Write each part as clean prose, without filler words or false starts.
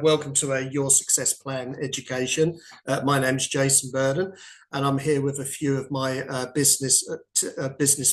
Welcome to Your Success Plan Education. My name's Jason Burden, and I'm here with a few of my business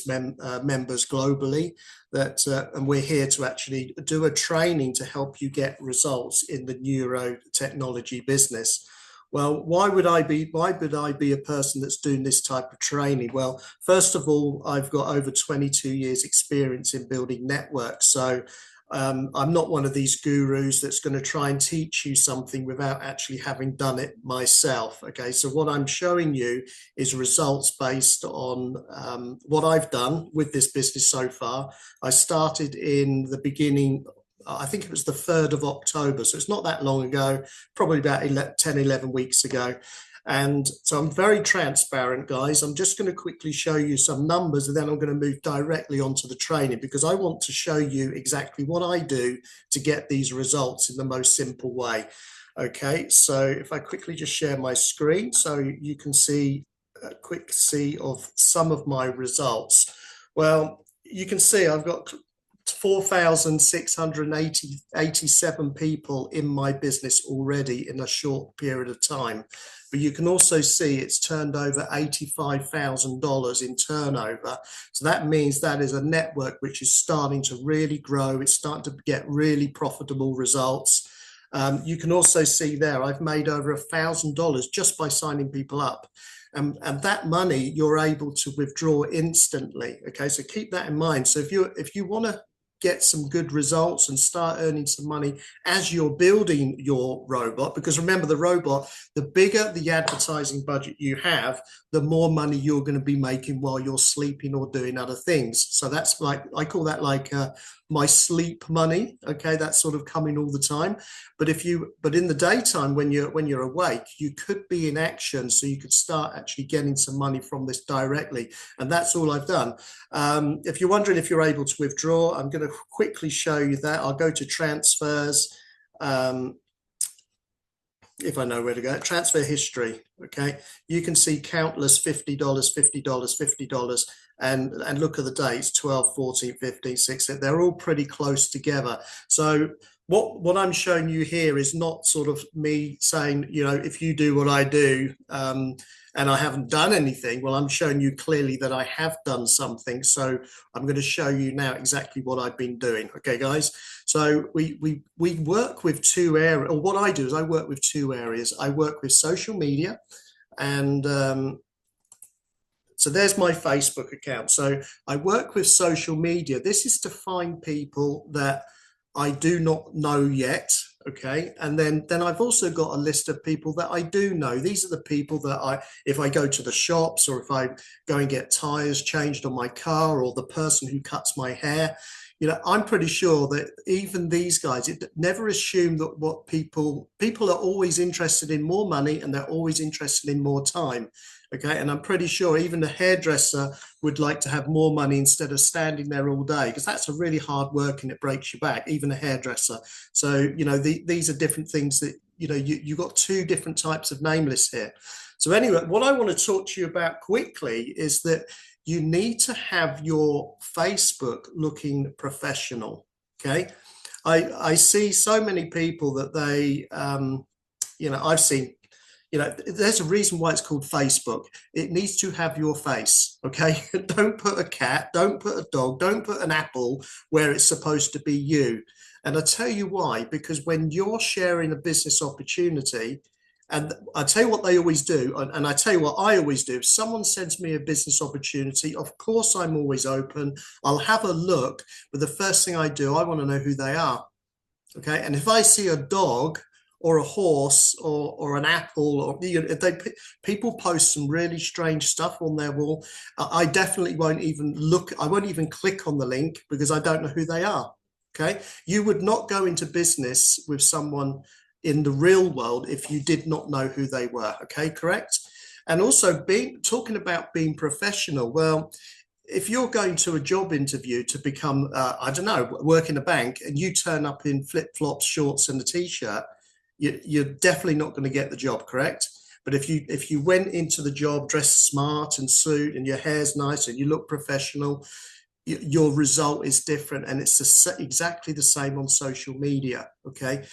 members globally. And we're here to actually do a training to help you get results in the neurotechnology business. Well, why would I be a person that's doing this type of training? Well, first of all, I've got over 22 years experience in building networks. So I'm not one of these gurus that's going to try and teach you something without actually having done it myself. Okay, so what I'm showing you is results based on what I've done with this business so far. I started in the beginning, I think it was the 3rd of October, so it's not that long ago, probably about 10, 11 weeks ago. And so I'm very transparent, guys. I'm just going to quickly show you some numbers, and then I'm going to move directly onto the training, because I want to show you exactly what I do to get these results in the most simple way. Okay, so if I quickly just share my screen so you can see a quick see of some of my results. Well, you can see I've got 4,687 people in my business already in a short period of time. But you can also see it's turned over $85,000 in turnover. So that means that is a network which is starting to really grow. It's starting to get really profitable results. You can also see there I've made over $1,000 just by signing people up. And that money you're able to withdraw instantly. Okay, so keep that in mind. So if you want to get some good results and start earning some money as you're building your robot, because remember, the robot, the bigger the advertising budget you have, the more money you're going to be making while you're sleeping or doing other things. So that's like, I call that like my sleep money. Okay, that's sort of coming all the time. But in the daytime, when you're awake, you could be in action, so you could start actually getting some money from this directly. And that's all I've done. If you're wondering if you're able to withdraw, I'm going to quickly show you that. I'll go to transfers. If I know where to go, transfer history. Okay, you can see countless $50, $50, $50, and look at the dates, 12, 14, 15, 16. They're all pretty close together. So what I'm showing you here is not sort of me saying, you know, if you do what I do and I haven't done anything. Well, I'm showing you clearly that I have done something. So I'm going to show you now exactly what I've been doing. Okay, guys. So we work with two areas, or what I do is I work with two areas. I work with social media, and so there's my Facebook account. So I work with social media. This is to find people that I do not know yet. Okay, and then I've also got a list of people that I do know. These are the people that if I go to the shops, or if I go and get tires changed on my car, or the person who cuts my hair, you know, I'm pretty sure that even these guys, it never assume that what people are always interested in more money, and they're always interested in more time. Okay, and I'm pretty sure even the hairdresser would like to have more money instead of standing there all day, because that's a really hard work and it breaks your back, even a hairdresser. So, you know, these are different things that, you know, you got two different types of name lists here. So anyway, what I want to talk to you about quickly is that you need to have your Facebook looking professional. Okay, I see so many people that they, you know, I've seen. You know, there's a reason why it's called Facebook. It needs to have your face, okay? Don't put a cat, don't put a dog, don't put an apple where it's supposed to be you. And I'll tell you why, because when you're sharing a business opportunity, and I tell you what they always do, and I tell you what I always do, if someone sends me a business opportunity, of course I'm always open. I'll have a look, but the first thing I do, I want to know who they are, okay? And if I see a dog, or a horse, or an apple, or, you know, people post some really strange stuff on their wall, I definitely won't even look. I won't even click on the link, because I don't know who they are. Okay, you would not go into business with someone in the real world if you did not know who they were. Okay, correct. And also talking about being professional. Well, if you're going to a job interview to become, I don't know, work in a bank, and you turn up in flip-flops, shorts, and a t-shirt, you're definitely not going to get the job, correct? But if you went into the job dressed smart and suit, and your hair's nice and you look professional, your result is different, and it's exactly the same on social media. Okay,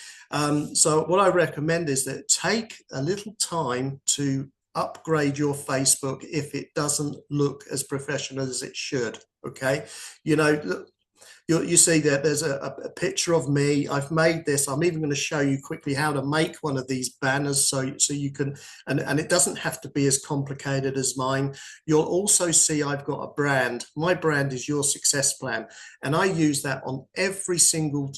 so what I recommend is that take a little time to upgrade your Facebook if it doesn't look as professional as it should. Okay, you know, you see that there's a picture of me. I've made this. I'm even going to show you quickly how to make one of these banners, so you can, and it doesn't have to be as complicated as mine. You'll also see I've got a brand. My brand is Your Success Plan, and I use that on every single.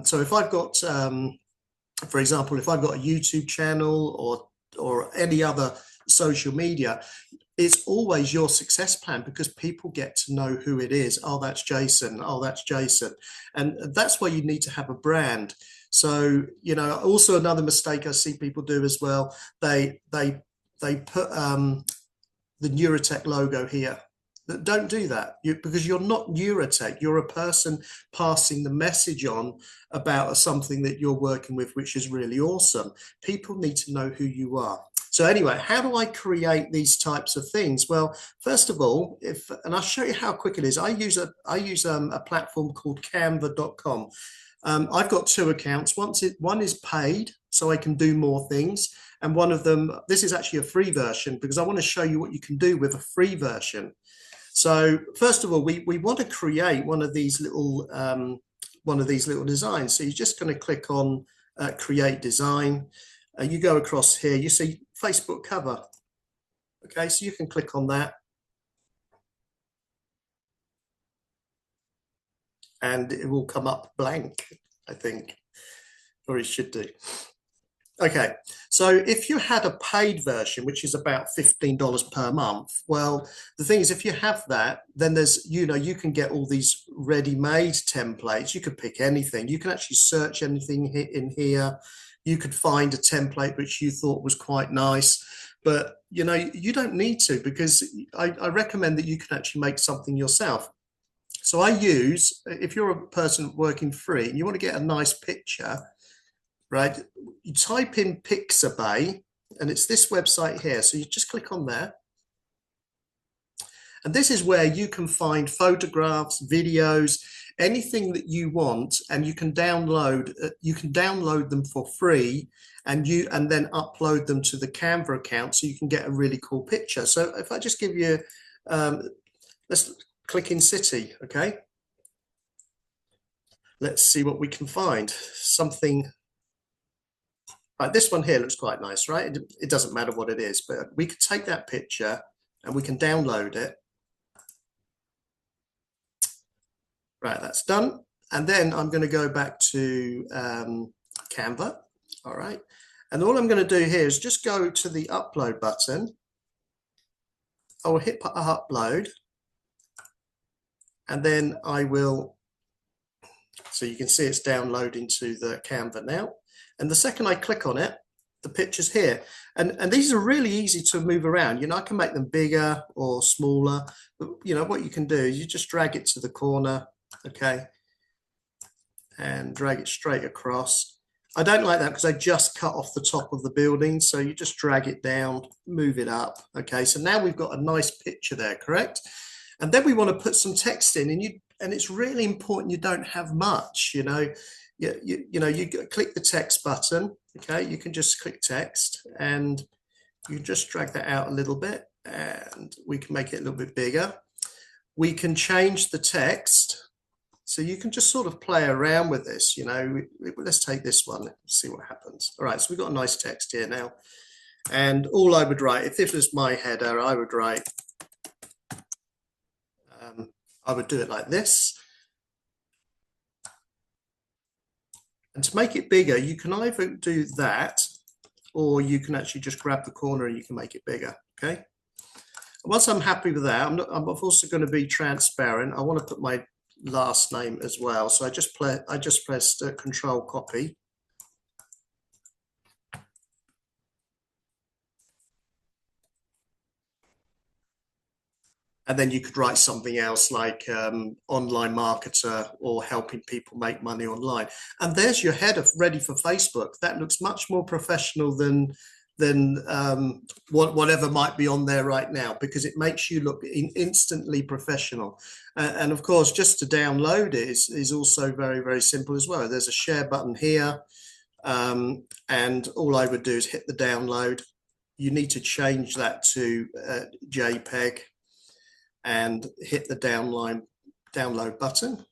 So if I've got, for example, if I've got a YouTube channel or any other social media, it's always Your Success Plan, because people get to know who it is. Oh, that's Jason. Oh, that's Jason. And that's why you need to have a brand. So, you know, also another mistake I see people do as well, they put the Neurotech logo here. Don't do that, because you're not Neurotech. You're a person passing the message on about something that you're working with, which is really awesome. People need to know who you are. So anyway, how do I create these types of things? Well, first of all, and I'll show you how quick it is. I use a platform called Canva.com. I've got two accounts. One is paid, so I can do more things, and one of them, this is actually a free version, because I want to show you what you can do with a free version. So first of all, we want to create one of these little designs. So you're just going to click on create design. You go across here, you see Facebook cover. Okay, so you can click on that, and it will come up blank, I think, or it should do. Okay, so if you had a paid version, which is about $15 per month, well, the thing is, if you have that, then there's, you know, you can get all these ready-made templates. You could pick anything. You can actually search anything in here. You could find a template which you thought was quite nice, but you know, you don't need to, because I recommend that you can actually make something yourself. So I use, if you're a person working free and you want to get a nice picture, right, you type in Pixabay, and it's this website here. So you just click on there. And this is where you can find photographs, videos, anything that you want, and you can download them for free, and then upload them to the Canva account, so you can get a really cool picture. So if I just give you, let's click in city, okay? Let's see what we can find. Something like this one here looks quite nice, right? It doesn't matter what it is, but we could take that picture and we can download it. Right, that's done. And then I'm going to go back to Canva. All right. And all I'm going to do here is just go to the upload button. I will hit upload. And then I will, so you can see it's downloading to the Canva now. And the second I click on it, the picture's here. And these are really easy to move around. You know, I can make them bigger or smaller. But, you know, what you can do is you just drag it to the corner. Okay, and drag it straight across. I don't like that because I just cut off the top of the building, so you just drag it down, move it up. Okay, so now we've got a nice picture there, correct? And then we want to put some text in, and it's really important you don't have much. You know, you click the text button. Okay, you can just click text, and you just drag that out a little bit, and we can make it a little bit bigger. We can change the text. So you can just sort of play around with this, you know. Let's take this one, see what happens. All right, so we've got a nice text here now. And all I would write, if this was my header, I would write, I would do it like this. And to make it bigger, you can either do that, or you can actually just grab the corner and you can make it bigger, okay? Once I'm happy with that, I'm also going to be transparent. I want to put my last name as well, so I just pressed Control Copy, and then you could write something else like online marketer or helping people make money online. And there's your header ready for Facebook. That looks much more professional than whatever might be on there right now, because it makes you look instantly professional. And of course, just to download it is also very, very simple as well. There's a share button here, and all I would do is hit the download. You need to change that to JPEG and hit the download button.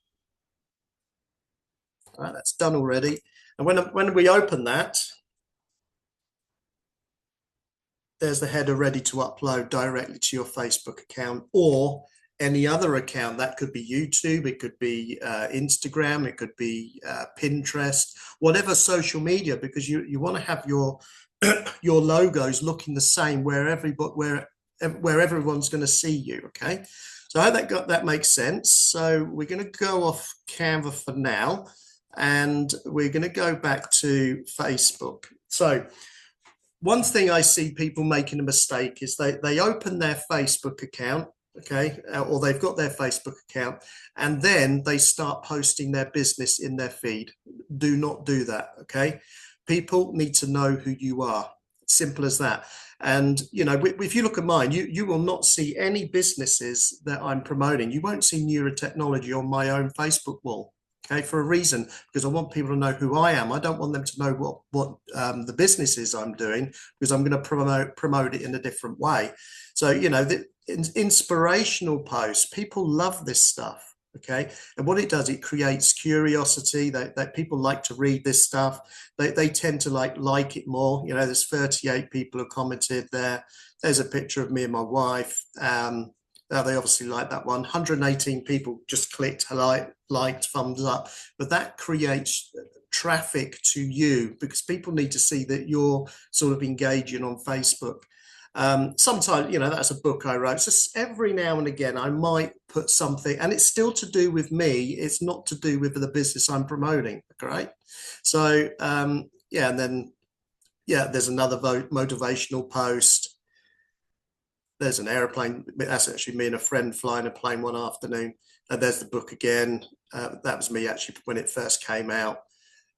All right, that's done already. And when we open that, there's the header ready to upload directly to your Facebook account or any other account. That could be YouTube, it could be Instagram, it could be Pinterest, whatever social media, because you want to have your your logos looking the same where everyone's going to see you. Okay, so I hope that makes sense. So we're going to go off Canva for now, and we're going to go back to Facebook. So one thing I see people making a mistake is they open their Facebook account, okay, or they've got their Facebook account, and then they start posting their business in their feed. Do not do that, okay? People need to know who you are. Simple as that. And you know, if you look at mine, you will not see any businesses that I'm promoting. You won't see neurotechnology on my own Facebook wall. Okay, for a reason, because I want people to know who I am. I don't want them to know what the business is I'm doing, because I'm going to promote it in a different way. So, you know, the inspirational posts, people love this stuff. Okay, and what it does, it creates curiosity. That people like to read this stuff. They tend to like it more. You know, there's 38 people who commented there. There's a picture of me and my wife. They obviously like that one. 118 people just clicked liked, thumbs up. But that creates traffic to you, because people need to see that you're sort of engaging on Facebook. Sometimes, you know, that's a book I wrote. So every now and again, I might put something, and it's still to do with me. It's not to do with the business I'm promoting. Right. So, yeah, and then, yeah, there's another motivational post. There's an airplane. That's actually me and a friend flying a plane one afternoon. And there's the book again. That was me actually when it first came out.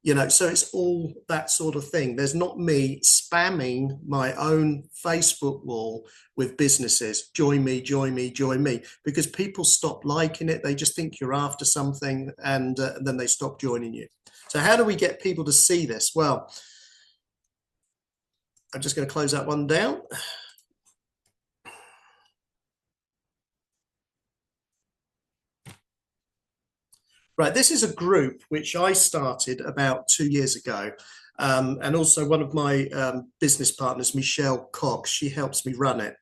You know, so it's all that sort of thing. There's not me spamming my own Facebook wall with businesses. Join me, join me, join me. Because people stop liking it. They just think you're after something, and then they stop joining you. So how do we get people to see this? Well, I'm just going to close that one down. Right, this is a group which I started about 2 years ago. And also one of my business partners, Michelle Cox, she helps me run it.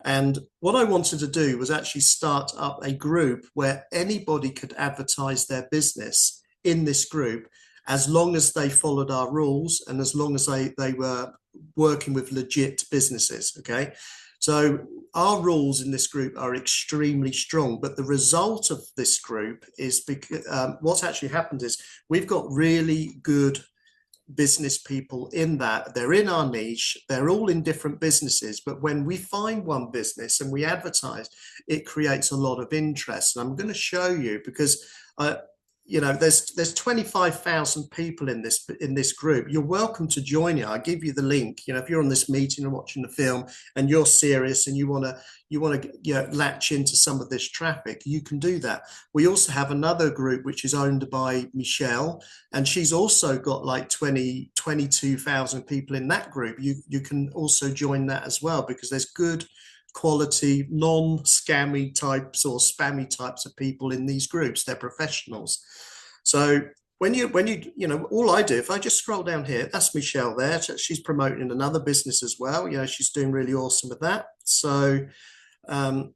And what I wanted to do was actually start up a group where anybody could advertise their business in this group, as long as they followed our rules and as long as they were working with legit businesses, okay? So our rules in this group are extremely strong, but the result of this group is because what's actually happened is we've got really good business people in that. They're in our niche, they're all in different businesses, but when we find one business and we advertise, it creates a lot of interest. And I'm going to show you, because you know, there's 25,000 people in this group. You're welcome to join it. I'll give you the link. You know, if you're on this meeting and watching the film and you're serious and you want to you know, latch into some of this traffic, you can do that. We also have another group which is owned by Michelle, and she's also got like 22,000 people in that group. You can also join that as well, because there's good quality, non-scammy types or spammy types of people in these groups. They're professionals. So when you know, all I do, if I just scroll down here, that's Michelle there. She's promoting another business as well. You know, she's doing really awesome with that. So right,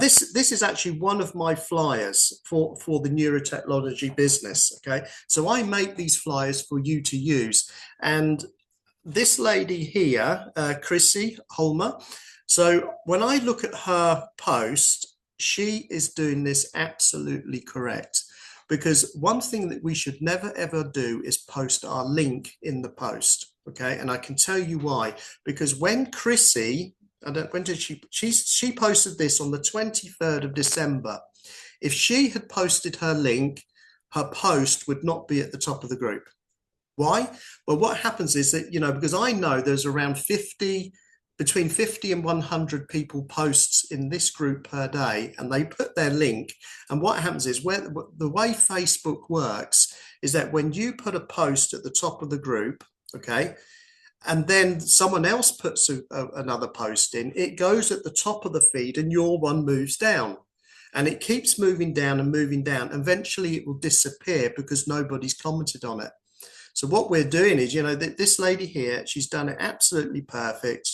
this is actually one of my flyers for the neurotechnology business. Okay, so I make these flyers for you to use. And this lady here, Chrissy Holmer, so when I look at her post, she is doing this absolutely correct. Because one thing that we should never ever do is post our link in the post. Okay, and I can tell you why. Because when Chrissy, when did she posted this on the 23rd of December. If she had posted her link, her post would not be at the top of the group. Why? Well, what happens is that, because I know there's around between 50 and 100 people posts in this group per day, and they put their link. And what happens is, the way Facebook works is that when you put a post at the top of the group, okay, and then someone else puts another post in, it goes at the top of the feed and your one moves down. And it keeps moving down and moving down. Eventually it will disappear because nobody's commented on it. So what we're doing is, this lady here, she's done it absolutely perfect.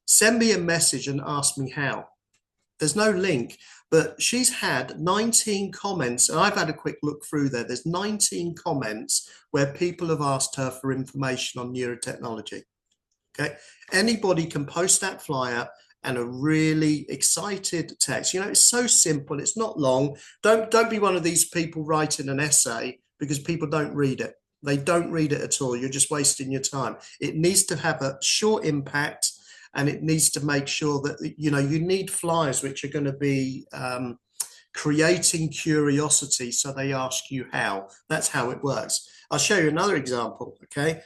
Send me a message and ask me how. There's no link, but she's had 19 comments, and I've had a quick look through there. There's 19 comments where people have asked her for information on neurotechnology. Okay, anybody can post that flyer and a really excited text. It's so simple. It's not long. Don't be one of these people writing an essay, because people don't read it. They don't read it at all. You're just wasting your time. It needs to have a short impact, and it needs to make sure that, you need flyers which are going to be creating curiosity. So they ask you how. That's how it works. I'll show you another example. Okay.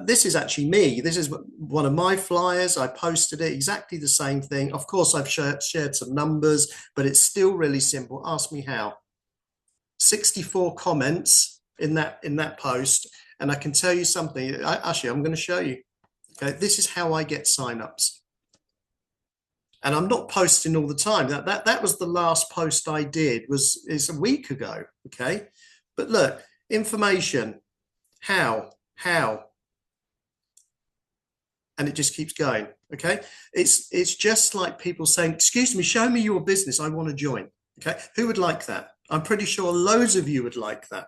This is actually me. This is one of my flyers. I posted it, exactly the same thing. Of course, I've shared some numbers, but it's still really simple. Ask me how. 64 comments in that post. And I can tell you something. Actually, I'm going to show you. Okay, this is how I get signups. And I'm not posting all the time. That was the last post I did, is a week ago. Okay, but look, information, how, and it just keeps going. Okay, it's just like people saying, "Excuse me, show me your business. I want to join." Okay, who would like that? I'm pretty sure loads of you would like that.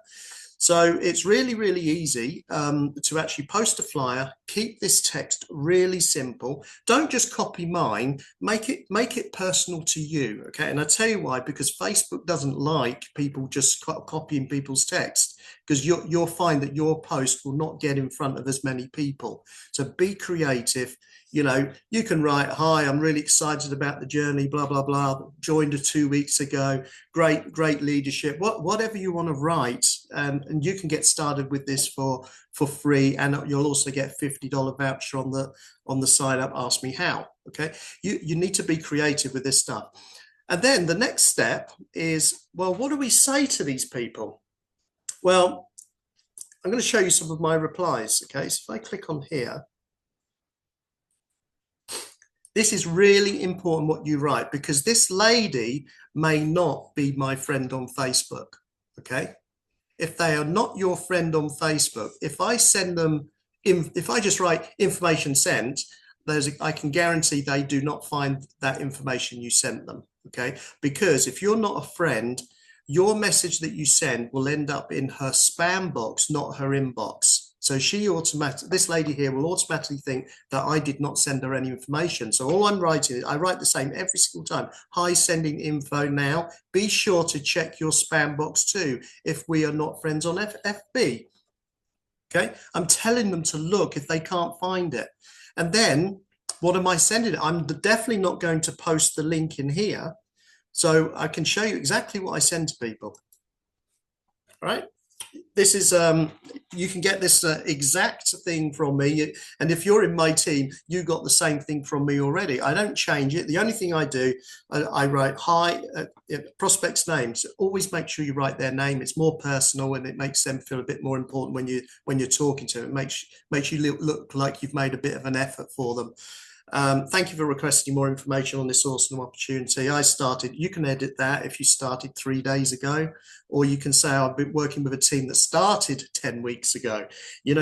So it's really, really easy to actually post a flyer. Keep this text really simple. Don't just copy mine. Make it personal to you. Okay, and I tell you why, because Facebook doesn't like people just copying people's text, because you'll find that your post will not get in front of as many people. So be creative. You can write, "Hi, I'm really excited about the journey, blah, blah, blah. Joined 2 weeks ago. Great leadership." Whatever you want to write, and you can get started with this for free, and you'll also get a $50 voucher on the sign up. Ask me how. Okay, you need to be creative with this stuff. And then the next step is, well, what do we say to these people? Well, I'm going to show you some of my replies. Okay, so if I click on here, this is really important what you write, because this lady may not be my friend on Facebook. Okay, if they are not your friend on Facebook, if I send them, if I just write information sent, I can guarantee they do not find that information you sent them. Okay, because if you're not a friend, your message that you send will end up in her spam box, not her inbox. So this lady here will automatically think that I did not send her any information. So all I'm writing is, I write the same every single time. "Hi, sending info now. Be sure to check your spam box too if we are not friends on FB." Okay, I'm telling them to look if they can't find it. And then what am I sending? I'm definitely not going to post the link in here. So I can show you exactly what I send to people. All right. This is, you can get this exact thing from me. And if you're in my team, you got the same thing from me already. I don't change it. The only thing I do, I write, "Hi, prospect's names." Always make sure you write their name. It's more personal, and it makes them feel a bit more important when you're talking to them. It makes you look like you've made a bit of an effort for them. Thank you for requesting more information on this awesome opportunity. You can edit that if you started 3 days ago, or you can say, "I've been working with a team that started 10 weeks ago." You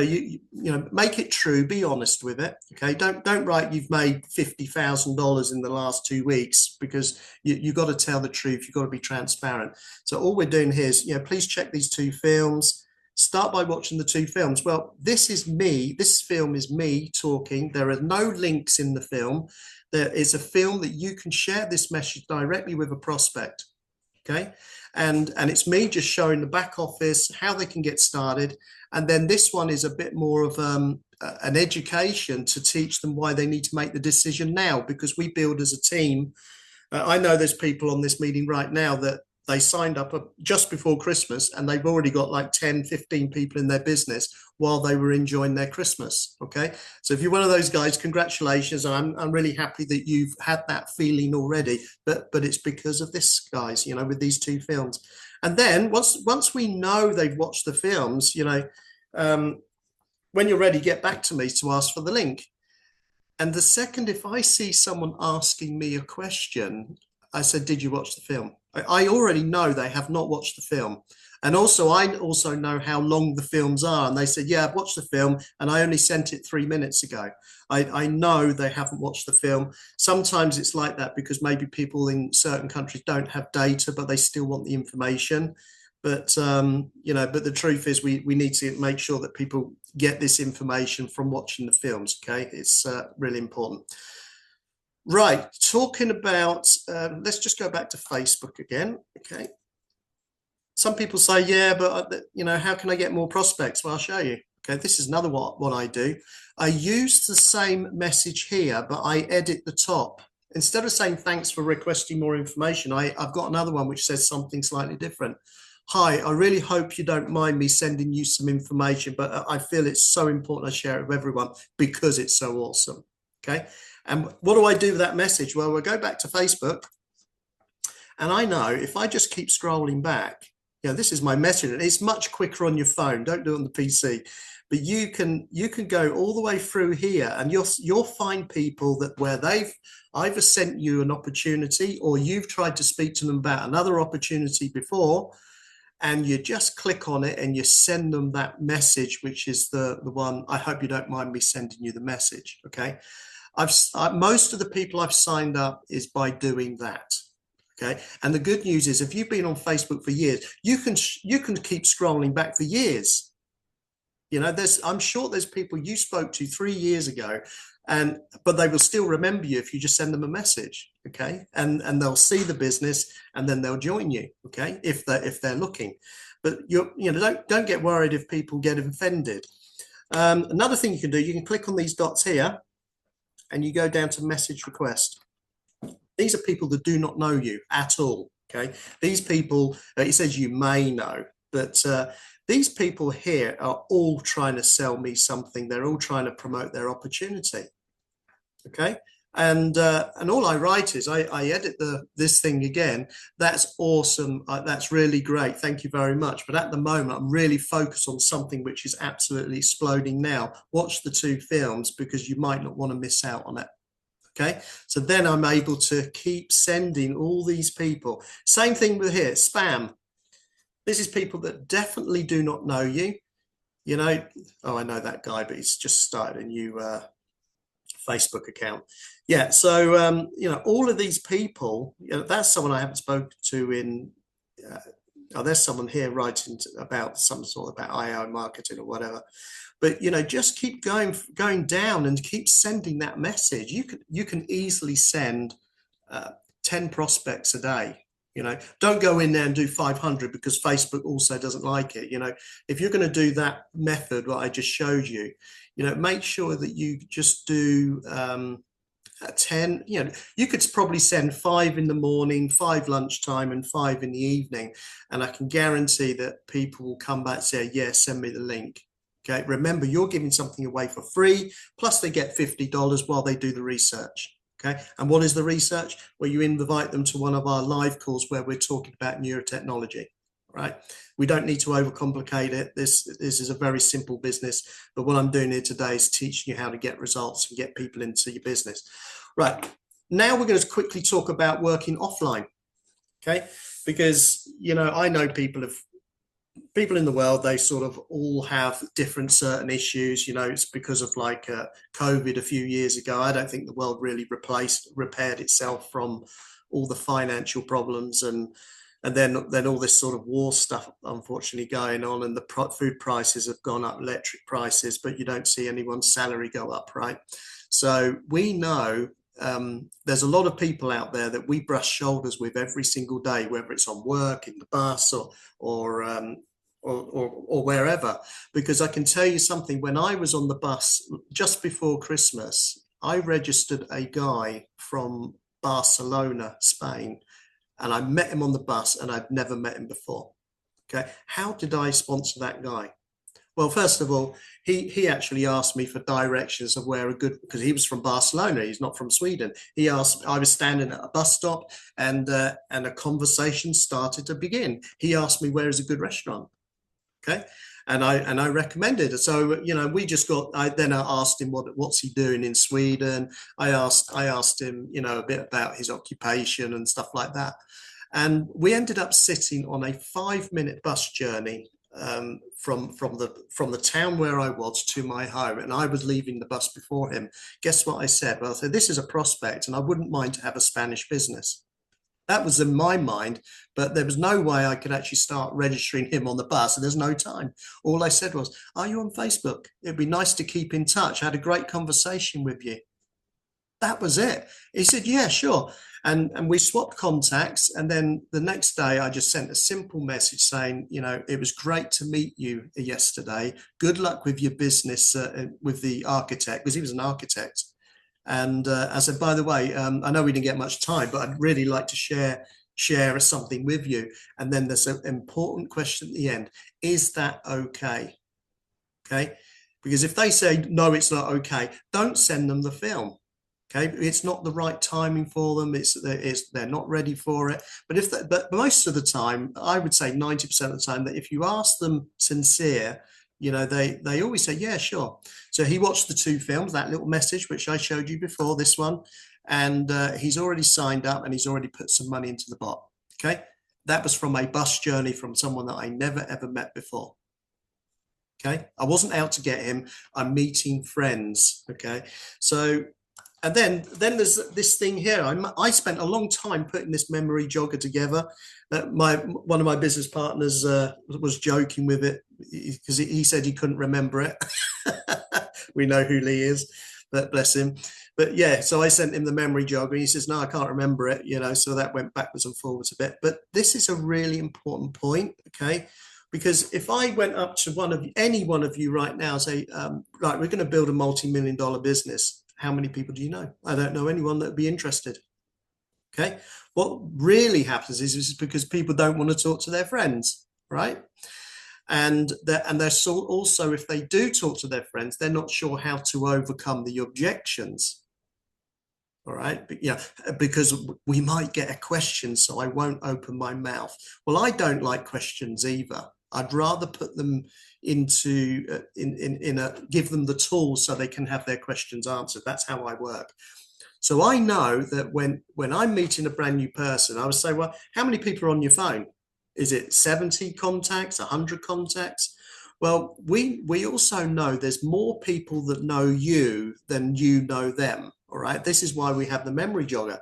make it true, be honest with it. Okay, don't write, "You've made $50,000 in the last 2 weeks," because you've got to tell the truth. You've got to be transparent. So all we're doing here is, please check these 2 films. Start by watching the 2 films. Well, this is me. This film is me talking. There are no links in the film. There is a film that you can share this message directly with a prospect. Okay, and it's me just showing the back office, how they can get started. And then this one is a bit more of an education to teach them why they need to make the decision now, because we build as a team. I know there's people on this meeting right now that they signed up just before Christmas, and they've already got like 10, 15 people in their business while they were enjoying their Christmas. Okay. So if you're one of those guys, congratulations. I'm really happy that you've had that feeling already, but it's because of this, guys, you know, with these two films. And then once we know they've watched the films, you know, when you're ready, get back to me to ask for the link. And the second, if I see someone asking me a question, I said, did you watch the film? I already know they have not watched the film. And also, I also know how long the films are. And they said, yeah, I've watched the film and I only sent it 3 minutes ago. I know they haven't watched the film. Sometimes it's like that because maybe people in certain countries don't have data, but they still want the information. But, you know, but the truth is we need to make sure that people get this information from watching the films. Okay, it's really important. Right, talking about, let's just go back to Facebook again. Okay. Some people say, yeah, but you know, how can I get more prospects? Well, I'll show you. Okay, this is another what I do. I use the same message here, but I edit the top. Instead of saying thanks for requesting more information, I've got another one which says something slightly different. Hi, I really hope you don't mind me sending you some information, but I feel it's so important I share it with everyone because it's so awesome. Okay. And what do I do with that message? Well, we'll go back to Facebook. And I know if I just keep scrolling back, you know, this is my message, and it's much quicker on your phone. Don't do it on the PC. But you can go all the way through here, and you'll find people that where they've either sent you an opportunity or you've tried to speak to them about another opportunity before, and you just click on it and you send them that message, which is the one, I hope you don't mind me sending you the message. Okay. Most of the people I've signed up is by doing that. Okay. And the good news is if you've been on Facebook for years, you can keep scrolling back for years. You know, I'm sure there's people you spoke to 3 years ago, but they will still remember you if you just send them a message. Okay. And they'll see the business and then they'll join you. Okay. If they're looking, but you know, don't get worried if people get offended. Another thing you can do, you can click on these dots here and you go down to message request. These are people that do not know you at all. Okay. These people, it says you may know, but these people here are all trying to sell me something. They're all trying to promote their opportunity. Okay. And all I write is I edit this thing again. That's awesome. That's really great. Thank you very much. But at the moment, I'm really focused on something which is absolutely exploding now. Watch the 2 films because you might not want to miss out on it. Okay, so then I'm able to keep sending all these people. Same thing with here, spam. This is people that definitely do not know you. You know, oh, I know that guy, but he's just started a new Facebook account. Yeah, so, you know, all of these people, you know, that's someone I haven't spoken to in, oh, there's someone here writing about some sort about IO marketing or whatever. But you know, just keep going down and keep sending that message. You can easily send 10 prospects a day. You know, don't go in there and do 500 because Facebook also doesn't like it. You know, if you're going to do that method, what I just showed you, you know, make sure that you just do 10. You know, you could probably send 5 in the morning, 5 lunchtime, and 5 in the evening, and I can guarantee that people will come back and say, yeah, send me the link. Okay, remember, you're giving something away for free, plus they get $50 while they do the research. Okay, and what is the research? Well, you invite them to one of our live calls where we're talking about neurotechnology. Right, we don't need to overcomplicate it. This is a very simple business, but what I'm doing here today is teaching you how to get results and get people into your business. Right, now we're going to quickly talk about working offline. Okay, because you know, I know people in the world, they sort of all have different certain issues. You know, it's because of like COVID a few years ago. I don't think the world really repaired itself from all the financial problems and then all this sort of war stuff, unfortunately, going on, and the food prices have gone up, electric prices, but you don't see anyone's salary go up, right? So we know there's a lot of people out there that we brush shoulders with every single day, whether it's on work, in the bus, or wherever. Because I can tell you something, when I was on the bus just before Christmas, I registered a guy from Barcelona, Spain, and I met him on the bus, and I'd never met him before. Okay, how did I sponsor that guy? Well, first of all, he actually asked me for directions of where a good, because he was from Barcelona, he's not from Sweden. He asked, I was standing at a bus stop, and a conversation started to begin. He asked me where is a good restaurant. Okay. And I recommended it. So, we just got, I asked him what's he doing in Sweden. I asked him, a bit about his occupation and stuff like that. And we ended up sitting on a 5-minute bus journey, from the town where I was to my home, and I was leaving the bus before him. Guess what I said? Well, I said, this is a prospect, and I wouldn't mind to have a Spanish business. That was in my mind, but there was no way I could actually start registering him on the bus, and there's no time. All I said was, are you on Facebook? It'd be nice to keep in touch. I had a great conversation with you. That was it. He said, yeah, sure. And we swapped contacts. And then the next day, I just sent a simple message saying, it was great to meet you yesterday. Good luck with your business with the architect, because he was an architect. And I said, by the way, I know we didn't get much time, but I'd really like to share something with you. And then there's an important question at the end. Is that okay? Okay. Because if they say, no, it's not okay, don't send them the film. Okay, it's not the right timing for them. They're not ready for it. But most of the time, I would say 90% of the time, that if you ask them sincere, they always say, yeah, sure. So he watched the 2 films, that little message which I showed you before, this one, and he's already signed up, and he's already put some money into the bot. Okay, that was from a bus journey from someone that I never ever met before. Okay, I wasn't out to get him. I'm meeting friends. Okay, so. And then there's this thing here. I spent a long time putting this memory jogger together. One of my business partners was joking with it, because he said he couldn't remember it. We know who Lee is, but bless him. But yeah, so I sent him the memory jogger, and he says, no, I can't remember it. So that went backwards and forwards a bit. But this is a really important point, okay? Because if I went up to any one of you right now, say, right, we're going to build a multi-million-dollar business. How many people do you know? I don't know anyone that would be interested. Okay. What really happens is because people don't want to talk to their friends, right? And they're also, if they do talk to their friends, they're not sure how to overcome the objections. All right. But, because we might get a question, so I won't open my mouth. Well, I don't like questions either. I'd rather put them into give them the tools so they can have their questions answered. That's how I work. So I know that when I'm meeting a brand new person, I would say, well, how many people are on your phone? Is it 70 contacts, 100 contacts? Well, we also know there's more people that know you than you know them. All right. This is why we have the memory jogger.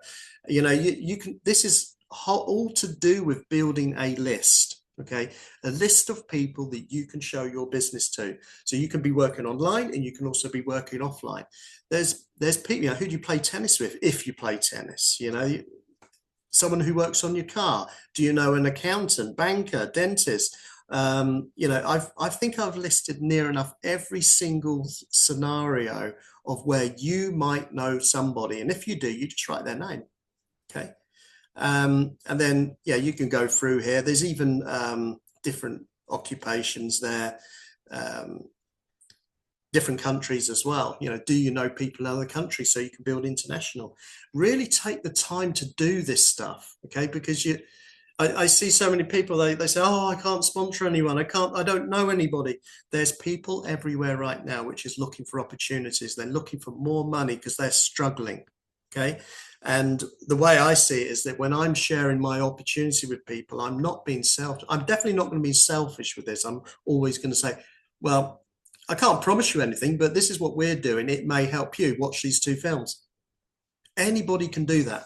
You can. This is all to do with building a list. Okay, a list of people that you can show your business to. So you can be working online, and you can also be working offline. There's people, who do you play tennis with? If you play tennis, someone who works on your car. Do you know an accountant, banker, dentist? I think I've listed near enough every single scenario of where you might know somebody. And if you do, you just write their name. Okay. And then, yeah, you can go through here. There's even different occupations there, different countries as well. Do you know people in other countries, so you can build international? Really take the time to do this stuff, okay? Because I see so many people, they say, oh, I can't sponsor anyone. I don't know anybody. There's people everywhere right now which is looking for opportunities. They're looking for more money because they're struggling, okay? And the way I see it is that when I'm sharing my opportunity with people, I'm not being selfish. I'm definitely not going to be selfish with this. I'm always going to say, well, I can't promise you anything, but this is what we're doing. It may help you. Watch these 2 films. Anybody can do that.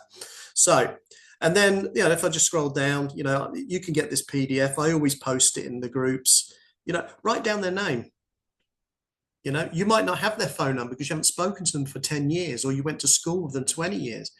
So, and then, if I just scroll down, you can get this PDF. I always post it in the groups. Write down their name. You might not have their phone number because you haven't spoken to them for 10 years, or you went to school with them 20 years.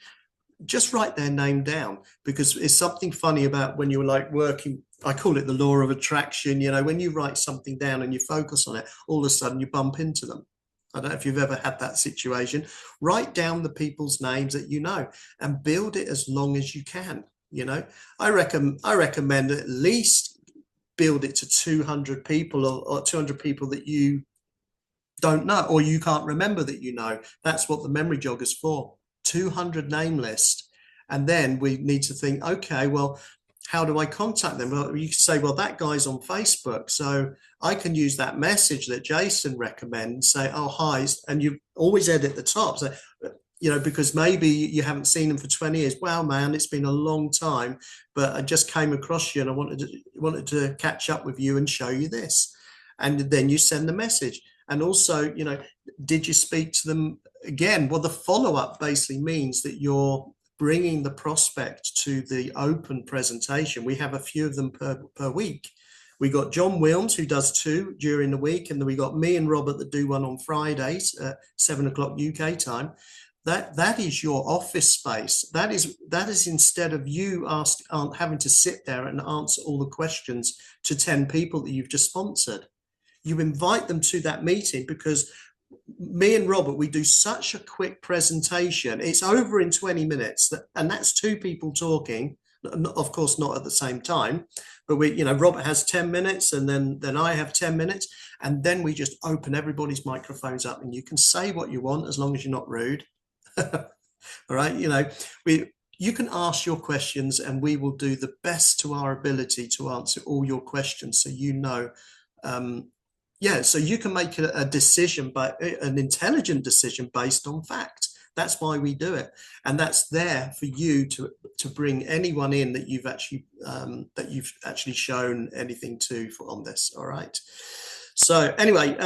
Just write their name down, because it's something funny about when you're like working. I call it the law of attraction. When you write something down and you focus on it, all of a sudden you bump into them. I don't know if you've ever had that situation. Write down the people's names that you know and build it as long as you can. You know, I recommend at least build it to 200 people, or 200 people that you don't know or you can't remember that you know. That's what the memory jog is for. 200 name list. And then we need to think, okay, well, how do I contact them? Well, you can say, well, that guy's on Facebook, so I can use that message that Jason recommends, say, oh, hi, and you always edit the top. So, you know, because maybe you haven't seen them for 20 years. Wow, man, it's been a long time, but I just came across you and I wanted to catch up with you and show you this. And then you send the message. And also, you know, did you speak to them again? Well, the follow up basically means that you're bringing the prospect to the open presentation. We have a few of them per week. We got John Wilms, who does 2 during the week, and then we got me and Robert that do one on Fridays at 7 o'clock UK time. That is your office space. That is instead of you having to sit there and answer all the questions to 10 people that you've just sponsored. You invite them to that meeting, because me and Robert, we do such a quick presentation. It's over in 20 minutes, and that's 2 people talking. Of course, not at the same time, but Robert has 10 minutes, and then I have 10 minutes, and then we just open everybody's microphones up, and you can say what you want as long as you're not rude. All right, you can ask your questions, and we will do the best to our ability to answer all your questions, so so you can make a decision, but an intelligent decision based on fact. That's why we do it, and that's there for you to bring anyone in that you've actually shown anything to on this. All right. So anyway,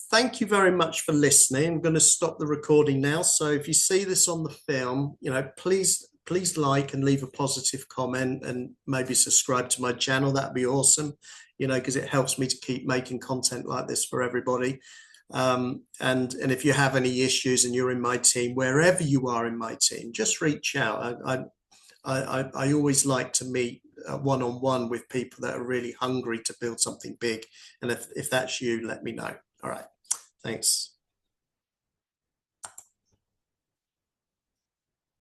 thank you very much for listening. I'm going to stop the recording now. So if you see this on the film, please like and leave a positive comment, and maybe subscribe to my channel. That'd be awesome, because it helps me to keep making content like this for everybody. And if you have any issues and you're in my team, wherever you are in my team, just reach out. I always like to meet one-on-one with people that are really hungry to build something big. And if that's you, let me know. All right. Thanks.